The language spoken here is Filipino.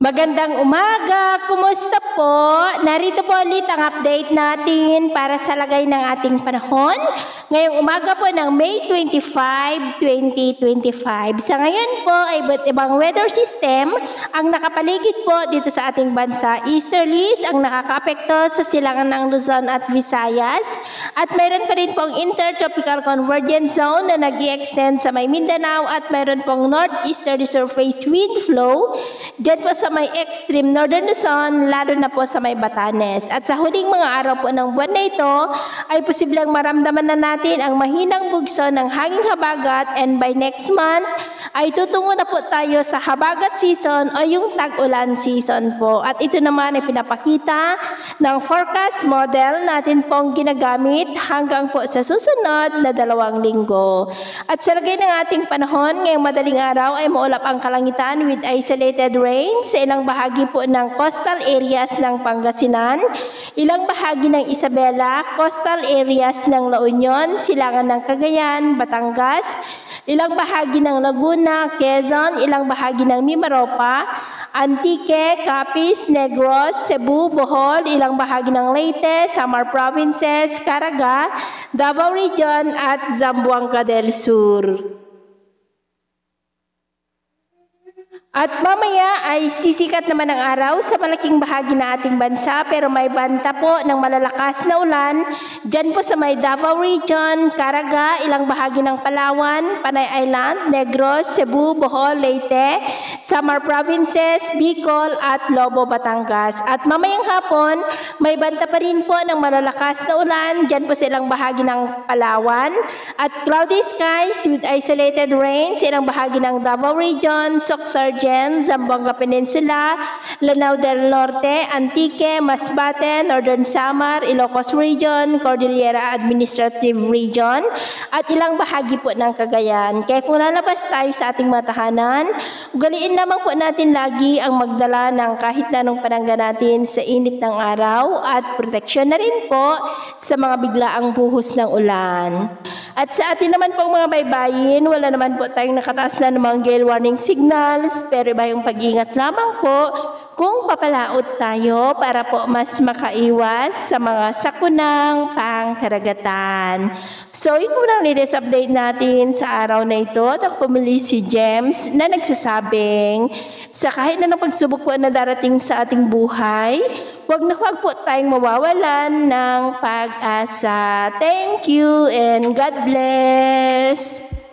Magandang umaga! Kumusta po? Narito po ulit ang update natin para sa lagay ng ating panahon. Ngayong umaga po ng May 25, 2025. Sa ngayon po ay iba't ibang weather system ang nakapaligid po dito sa ating bansa. Easterlies ang nakakaapekto sa silangan ng Luzon at Visayas. At mayroon pa rin pong intertropical convergence zone na nag-i-extend sa may Mindanao at mayroon pong northeasterly surface wind flow dyan po sa may extreme northern Luzon, lalo na po sa may Batanes. At sa huling mga araw po ng buwan na ito, ay posibleng maramdaman na natin ang mahinang bugso ng hanging habagat, and by next month, ay tutungo na po tayo sa habagat season o yung tag-ulan season po. At ito naman ay pinapakita ng forecast model natin pong ginagamit hanggang po sa susunod na 2 linggo. At sa lagay ng ating panahon, ngayong madaling araw ay maulap ang kalangitan with isolated rain sa ilang bahagi po ng coastal areas ng Pangasinan, ilang bahagi ng Isabela, coastal areas ng La Union, silangan ng Cagayan, Batangas, ilang bahagi ng Laguna, Quezon, ilang bahagi ng Mimaropa, Antique, Capiz, Negros, Cebu, Bohol, ilang bahagi ng Leyte, Samar Provinces, Caraga, Davao Region at Zamboanga del Sur. At mamaya ay sisikat naman ang araw sa malaking bahagi ng ating bansa, pero may banta po ng malalakas na ulan dyan po sa may Davao Region, Caraga, ilang bahagi ng Palawan, Panay Island, Negros, Cebu, Bohol, Leyte, Samar Provinces, Bicol at Lobo, Batangas. At mamayang hapon, may banta pa rin po ng malalakas na ulan dyan po sa ilang bahagi ng Palawan at cloudy skies with isolated rain sa ilang bahagi ng Davao Region, Soxargen, Zamboanga Peninsula, Lanao del Norte, Antique, Masbate, Northern Samar, Ilocos Region, Cordillera Administrative Region, at ilang bahagi po ng Cagayan. Kaya kung lalabas tayo sa ating matahanan, ugaliin lamang po natin lagi ang magdala ng kahit na anong panangga natin sa init ng araw at proteksyon na rin po sa mga biglaang buhos ng ulan. At sa atin naman pong mga baybayin, wala naman po tayong nakataas na namang gale warning signals, pero iba yung pag-ingat lamang po kung papalaot tayo para po mas makaiwas sa mga sakunang pangkaragatan. So, yun muna ang latest update natin sa araw na ito. At pumili si James na nagsasabing sa kahit na pagsubok po na darating sa ating buhay, huwag po tayong mawawalan ng pag-asa. Thank you and God bless!